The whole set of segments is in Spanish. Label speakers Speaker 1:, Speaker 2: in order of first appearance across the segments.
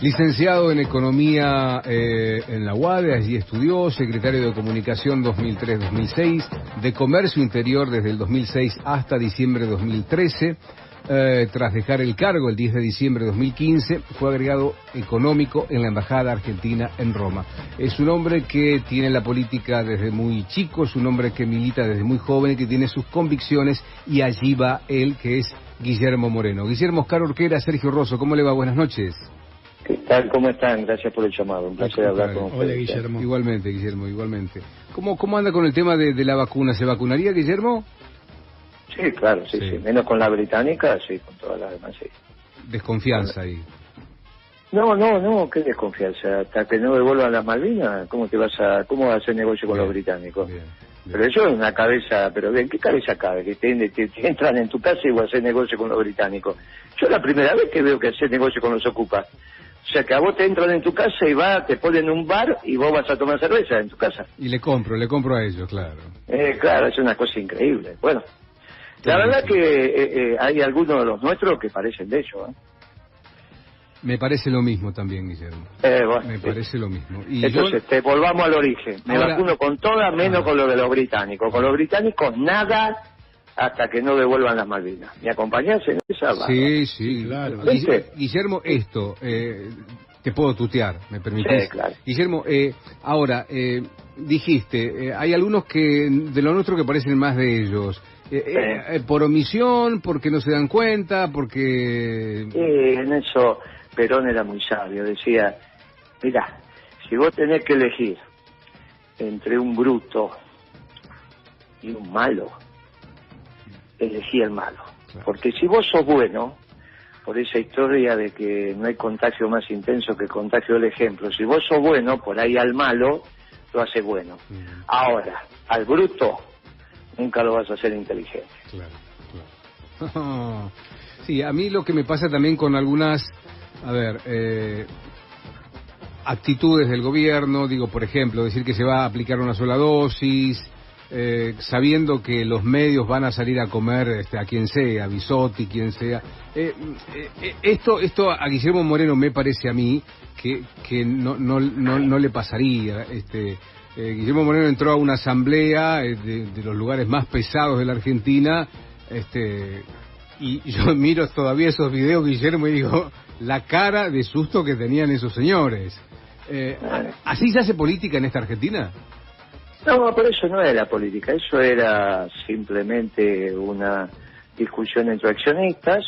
Speaker 1: Licenciado en Economía en la UADE, allí estudió, secretario de Comunicación 2003-2006, de Comercio Interior desde el 2006 hasta diciembre de 2013. Tras dejar el cargo el 10 de diciembre de 2015, fue agregado económico en la Embajada Argentina en Roma. Es un hombre que tiene la política desde muy chico, es un hombre que milita desde muy joven, que tiene sus convicciones, y allí va él, que es Guillermo Moreno. Guillermo, Oscar Orquera, Sergio Rosso, ¿cómo le va? Buenas noches.
Speaker 2: ¿Qué tal? ¿Cómo están? Gracias por el llamado. Un placer hablar con ustedes.
Speaker 3: Hola, Guillermo.
Speaker 1: Igualmente, Guillermo, igualmente. ¿Cómo anda con el tema de la vacuna? ¿Se vacunaría, Guillermo?
Speaker 2: Sí, claro, sí. Menos con la británica, sí, con todas las demás, sí.
Speaker 1: Desconfianza ahí.
Speaker 2: No, qué desconfianza. Hasta que no devuelvan las Malvinas, ¿cómo vas a hacer negocio con los británicos? Bien. Pero eso es una cabeza, pero bien, ¿qué cabeza cabe? Que te entran en tu casa y vas a hacer negocio con los británicos. Yo es la primera vez que veo que hacer negocio con los ocupas. O sea, que a vos te entran en tu casa y te ponen un bar y vos vas a tomar cerveza en tu casa.
Speaker 1: Y le compro a ellos, claro.
Speaker 2: Claro, es una cosa increíble. Bueno, la verdad que hay algunos de los nuestros que parecen de ellos, ¿eh?
Speaker 1: Me parece lo mismo también, Guillermo.
Speaker 2: Bueno,
Speaker 1: me parece lo mismo. Y
Speaker 2: entonces, volvamos al origen. Me vacuno con todas, menos con lo de los británicos. Con los británicos, nada hasta que no devuelvan las Malvinas. ¿Me acompañás en esa?
Speaker 1: Sí, claro. Guillermo, esto, te puedo tutear, ¿me permitís?
Speaker 2: Sí, claro.
Speaker 1: Guillermo, ahora, dijiste, hay algunos que de lo nuestro que parecen más de ellos. ¿Por omisión? ¿Porque no se dan cuenta? ¿Porque...?
Speaker 2: En eso Perón era muy sabio. Decía, mirá, si vos tenés que elegir entre un bruto y un malo, elegí el malo. Claro. Porque si vos sos bueno, por esa historia de que no hay contagio más intenso que el contagio del ejemplo, si vos sos bueno, por ahí al malo lo hace bueno. Ahora, al bruto nunca lo vas a hacer inteligente.
Speaker 1: Claro. Sí, a mí lo que me pasa también con algunas, actitudes del gobierno, digo, por ejemplo, decir que se va a aplicar una sola dosis, sabiendo que los medios van a salir a comer a quien sea, a Bisotti, quien sea. Esto a Guillermo Moreno me parece a mí que no le pasaría. Guillermo Moreno entró a una asamblea de los lugares más pesados de la Argentina, y yo miro todavía esos videos, Guillermo, y digo, la cara de susto que tenían esos señores. ¿Así se hace política en esta Argentina?
Speaker 2: No, pero eso no era política, eso era simplemente una discusión entre accionistas.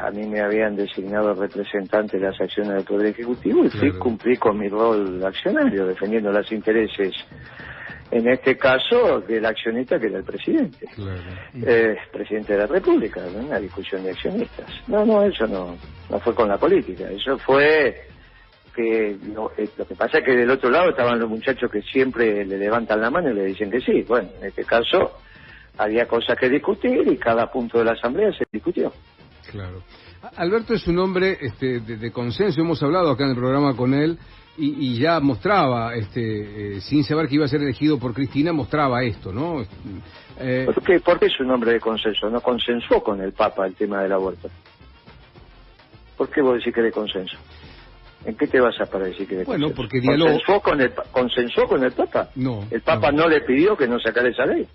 Speaker 2: A mí me habían designado representante de las acciones del Poder Ejecutivo y cumplí con mi rol accionario, defendiendo los intereses, en este caso, del accionista que era el presidente. Presidente de la República, ¿no? Una discusión de accionistas. No, eso no fue con la política, eso fue que lo que pasa es que del otro lado estaban los muchachos que siempre le levantan la mano y le dicen que sí. Bueno, en este caso había cosas que discutir y cada punto de la asamblea se discutió.
Speaker 1: Claro. Alberto es un hombre de consenso, hemos hablado acá en el programa con él y ya mostraba, sin saber que iba a ser elegido por Cristina, mostraba esto, ¿no?
Speaker 2: ¿Por qué es un hombre de consenso? ¿No consensuó con el Papa el tema del aborto? ¿Por qué vos decís que de consenso? ¿En qué te basas para decir que de consenso?
Speaker 1: Bueno, porque dialogó...
Speaker 2: ¿Consensó con el Papa?
Speaker 1: No.
Speaker 2: ¿El Papa no le pidió que no sacara esa ley?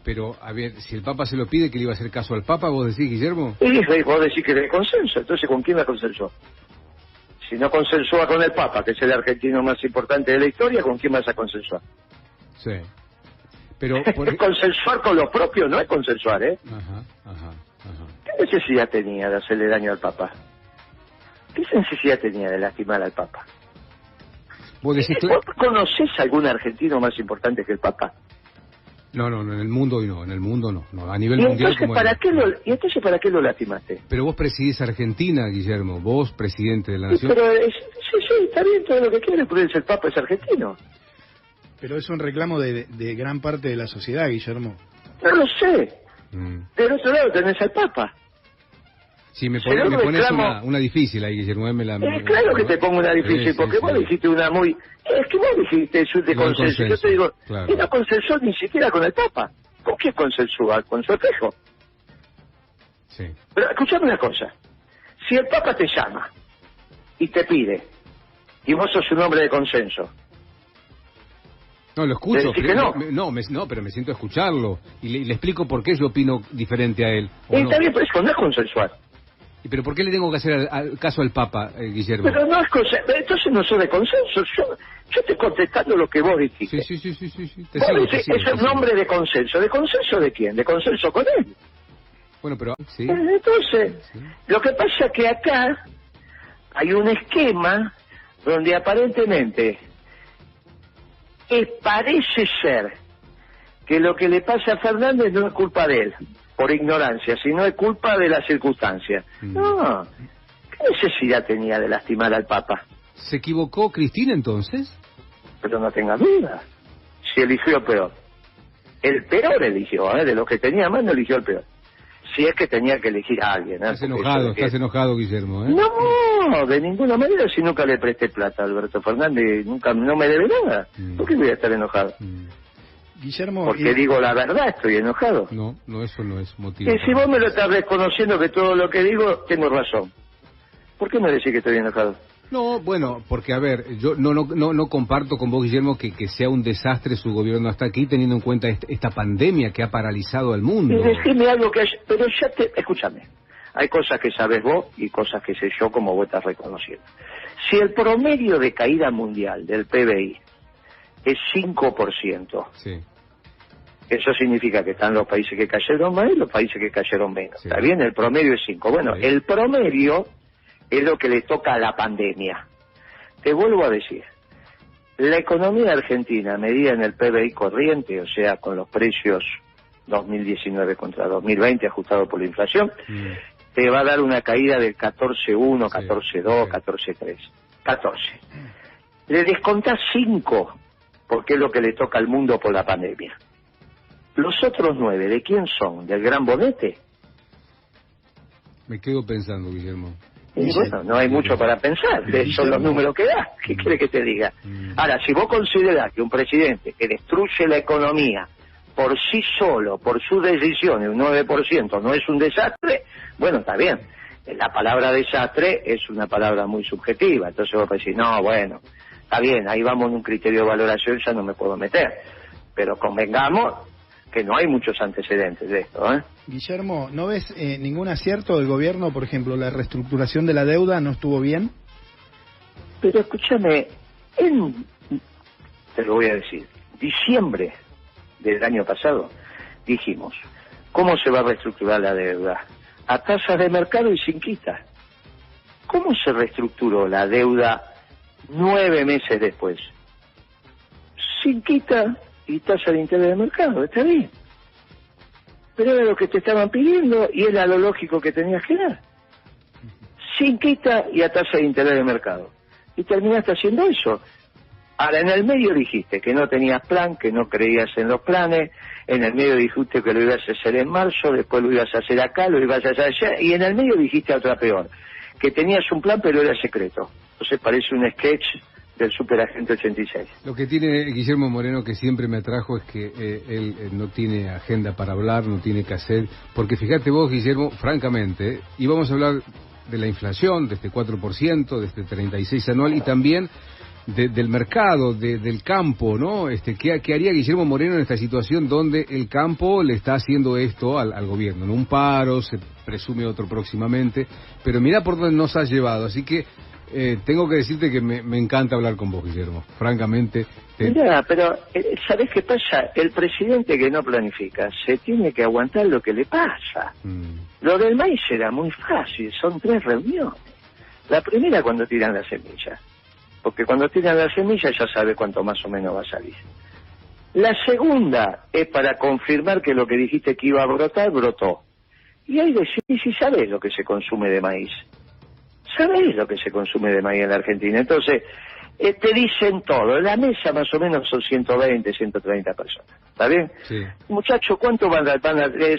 Speaker 1: Pero, a ver, si el Papa se lo pide, ¿que le iba a hacer caso al Papa, vos decís, Guillermo?
Speaker 2: Y vos decís que de consenso, entonces ¿con quién la consensuó? Si no consensúa con el Papa, que es el argentino más importante de la historia, ¿con quién vas a consensuar?
Speaker 1: Sí. Pero
Speaker 2: consensuar con los propios no es consensuar, ¿eh?
Speaker 1: Ajá.
Speaker 2: ¿Qué necesidad tenía de hacerle daño al Papa? ¿Qué necesidad tenía de lastimar al Papa?
Speaker 1: ¿Vos
Speaker 2: conocés algún argentino más importante que el Papa?
Speaker 1: No, en el mundo no, a nivel mundial.
Speaker 2: Entonces, ¿para qué lo lastimaste?
Speaker 1: Pero vos presidís Argentina, Guillermo, vos presidente de la nación.
Speaker 2: Sí, está bien todo lo que quieras, pero el Papa es argentino.
Speaker 3: Pero es un reclamo de gran parte de la sociedad, Guillermo.
Speaker 2: No lo sé. Del otro lado tenés al Papa.
Speaker 1: Sí, me pones una difícil ahí, Guillermo.
Speaker 2: Claro que te pongo una difícil, porque vos dijiste una muy... Es que vos dijiste eso de consenso. Yo te digo, y no consensó ni siquiera con el Papa. ¿Con qué consensúa? ¿Con su espejo?
Speaker 1: Sí.
Speaker 2: Pero escuchame una cosa. Si el Papa te llama y te pide, y vos sos un hombre de consenso.
Speaker 1: No, lo escucho,
Speaker 2: pero
Speaker 1: pero me siento a escucharlo y le explico por qué yo opino diferente a él.
Speaker 2: Está bien, pero eso no es consensual.
Speaker 1: ¿Y pero por qué le tengo que hacer caso al Papa, Guillermo?
Speaker 2: Pero no es consenso, entonces no soy de consenso. Yo estoy contestando lo que vos dijiste.
Speaker 1: Sí.
Speaker 2: Vos decís, es un hombre de consenso. ¿De consenso de quién? ¿De consenso con él?
Speaker 1: Bueno, pero... Sí.
Speaker 2: Entonces,
Speaker 1: Sí.
Speaker 2: Lo que pasa es que acá hay un esquema donde aparentemente parece ser que lo que le pasa a Fernández no es culpa de él, por ignorancia, sino es culpa de las circunstancias. No, ¿qué necesidad tenía de lastimar al Papa?
Speaker 1: ¿Se equivocó Cristina entonces?
Speaker 2: Pero no tenga duda, si eligió peor. El peor eligió, de los que tenía más no eligió el peor. Si es que tenía que elegir a alguien.
Speaker 1: Estás enojado, Guillermo,
Speaker 2: No, de ninguna manera, si nunca le presté plata a Alberto Fernández, nunca no me debe nada. ¿Por qué voy a estar enojado?
Speaker 3: Guillermo...
Speaker 2: Porque digo la verdad, estoy enojado.
Speaker 1: No, eso no es motivo.
Speaker 2: Que si vos me lo estás reconociendo que todo lo que digo, tengo razón. ¿Por qué me decís que estoy enojado?
Speaker 1: No, bueno, porque a ver, yo no comparto con vos, Guillermo, que sea un desastre su gobierno hasta aquí, teniendo en cuenta esta pandemia que ha paralizado al mundo.
Speaker 2: Y decime algo pero escúchame, hay cosas que sabes vos y cosas que sé yo como vos estás reconociendo. Si el promedio de caída mundial del PBI es 5%,
Speaker 1: sí.
Speaker 2: Eso significa que están los países que cayeron más y los países que cayeron menos.
Speaker 1: Sí.
Speaker 2: ¿Está bien? El promedio es 5. Bueno, sí. El promedio es lo que le toca a la pandemia. Te vuelvo a decir, la economía argentina, medida en el PBI corriente, o sea, con los precios 2019 contra 2020 ajustado por la inflación, te va a dar una caída del 14,1, 14,2, 14,3. 14. Le descontás 5, porque es lo que le toca al mundo por la pandemia. Los otros 9, ¿de quién son? ¿Del Gran Bonete?
Speaker 1: Me quedo pensando, Guillermo.
Speaker 2: Y bueno, no hay mucho para pensar, son los números que da. ¿Qué quiere que te diga? Ahora, si vos considerás que un presidente que destruye la economía por sí solo, por sus decisiones, un 9% no es un desastre, bueno, está bien. La palabra desastre es una palabra muy subjetiva, entonces vos decís, no, bueno, está bien, ahí vamos en un criterio de valoración, ya no me puedo meter. Pero convengamos que no hay muchos antecedentes de esto, ¿eh?
Speaker 3: Guillermo, ¿no ves ningún acierto del gobierno? Por ejemplo, la reestructuración de la deuda no estuvo bien.
Speaker 2: Pero escúchame, te lo voy a decir, diciembre del año pasado dijimos, ¿cómo se va a reestructurar la deuda? A tasa de mercado y sin quita. ¿Cómo se reestructuró la deuda 9 meses después? Sin quita y tasa de interés de mercado, está bien. Pero era lo que te estaban pidiendo y era lo lógico que tenías que dar. Sin quita y a tasa de interés de mercado. Y terminaste haciendo eso. Ahora, en el medio dijiste que no tenías plan, que no creías en los planes, en el medio dijiste que lo ibas a hacer en marzo, después lo ibas a hacer acá, lo ibas a hacer allá, y en el medio dijiste otra peor, que tenías un plan pero era secreto. Entonces parece un sketch del Superagente 86.
Speaker 1: Lo que tiene Guillermo Moreno que siempre me atrajo es que él no tiene agenda para hablar, no tiene que hacer, porque fíjate vos, Guillermo, francamente, íbamos a hablar de la inflación, de este 4%, de este 36 anual, y también del mercado, del campo, ¿no? ¿Qué haría Guillermo Moreno en esta situación donde el campo le está haciendo esto al gobierno? ¿No? Un paro, se presume otro próximamente, pero mirá por dónde nos has llevado, así que tengo que decirte que me encanta hablar con vos, Guillermo, francamente.
Speaker 2: Mirá, pero ¿sabés qué pasa? El presidente que no planifica se tiene que aguantar lo que le pasa. Lo del maíz era muy fácil, son 3 reuniones. La primera cuando tiran la semilla, porque cuando tiran la semilla ya sabe cuánto más o menos va a salir. La segunda es para confirmar que lo que dijiste que iba a brotar, brotó. Y ahí decís si sabés lo que se consume de maíz. ¿Sabés lo que se consume de maíz en la Argentina? Entonces, te dicen todo. En la mesa más o menos son 120, 130 personas. ¿Está bien?
Speaker 1: Sí.
Speaker 2: Muchachos, ¿cuánto van a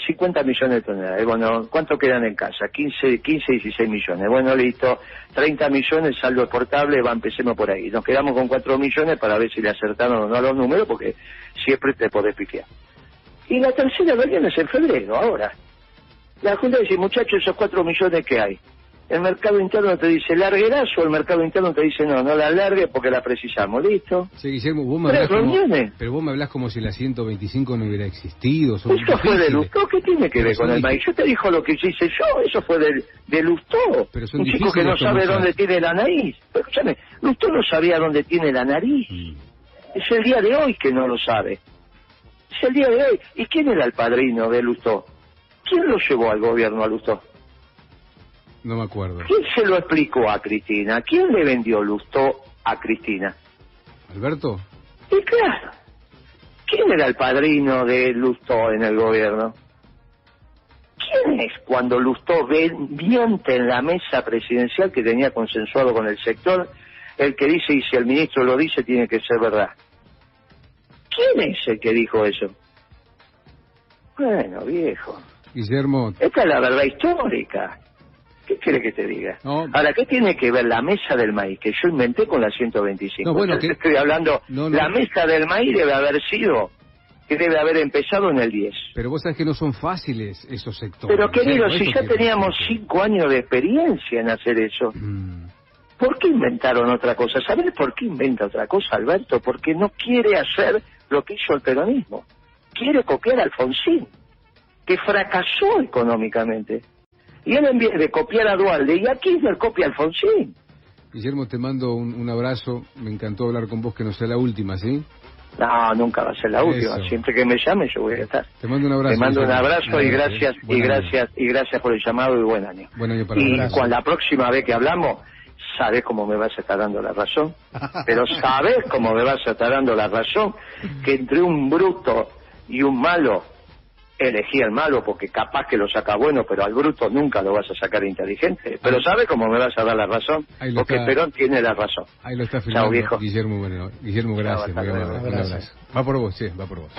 Speaker 2: 50 millones de toneladas? Bueno, ¿cuánto quedan en casa? 15, 16 millones. Bueno, listo. 30 millones, saldo exportable, empecemos por ahí. Nos quedamos con 4 millones para ver si le acertaron o no los números, porque siempre te podés piquear. Y la tercera reunión es en febrero, ahora. La Junta dice, muchachos, esos 4 millones que hay. El mercado interno te dice larguerás, o el mercado interno te dice no la largue porque la precisamos, ¿listo?
Speaker 1: Sí, Guillermo, vos me pero vos me hablás como si la 125 no hubiera existido.
Speaker 2: Eso fue de Lustó, ¿qué tiene que ver con el maíz? Yo te dijo lo que hice yo, eso fue de Lustó. Un chico que no sabe dónde tiene la nariz. Pero escúchame, Lustó no sabía dónde tiene la nariz. Es el día de hoy que no lo sabe. Es el día de hoy. ¿Y quién era el padrino de Lustó? ¿Quién lo llevó al gobierno a Lustó?
Speaker 1: No me acuerdo.
Speaker 2: ¿Quién se lo explicó a Cristina? ¿Quién le vendió Lustó a Cristina?
Speaker 1: ¿Alberto?
Speaker 2: Y claro. ¿Quién era el padrino de Lustó en el gobierno? ¿Quién es cuando Lustó miente en la mesa presidencial que tenía consensuado con el sector, el que dice, y si el ministro lo dice, tiene que ser verdad? ¿Quién es el que dijo eso? Bueno, viejo.
Speaker 1: Guillermo.
Speaker 2: Esta es la verdad histórica. ¿Qué quiere que te diga?
Speaker 1: No.
Speaker 2: Ahora, ¿qué tiene que ver la mesa del maíz que yo inventé con la 125?
Speaker 1: No, bueno,
Speaker 2: te estoy hablando, la mesa del maíz debe haber empezado en el 10.
Speaker 1: Pero vos sabés que no son fáciles esos sectores.
Speaker 2: Pero querido, si ya teníamos 5 años de experiencia en hacer eso, ¿por qué inventaron otra cosa? ¿Sabés por qué inventa otra cosa, Alberto? Porque no quiere hacer lo que hizo el peronismo. Quiere copiar a Alfonsín, que fracasó económicamente. Y él, en vez de copiar a Duhalde, y aquí le copia a Alfonsín.
Speaker 1: Guillermo, te mando un abrazo. Me encantó hablar con vos, que no sea la última, ¿sí?
Speaker 2: No, nunca va a ser la última. Siempre que me llame yo voy a estar.
Speaker 1: Te mando un abrazo.
Speaker 2: Te mando un abrazo y gracias por el llamado y buen año.
Speaker 1: Buen año para
Speaker 2: y
Speaker 1: vos.
Speaker 2: Cuando la próxima vez que hablamos, sabes cómo me vas a estar dando la razón. Pero sabes cómo me vas a estar dando la razón, que entre un bruto y un malo, elegí al malo porque capaz que lo saca bueno, pero al bruto nunca lo vas a sacar inteligente. Pero ¿sabe cómo me vas a dar la razón? Porque Perón tiene la razón.
Speaker 1: Ahí lo está firmando.
Speaker 2: Chao, viejo.
Speaker 1: Guillermo, bueno, Guillermo, gracias.
Speaker 2: Chao,
Speaker 1: un abrazo. Va por vos, sí, va por vos.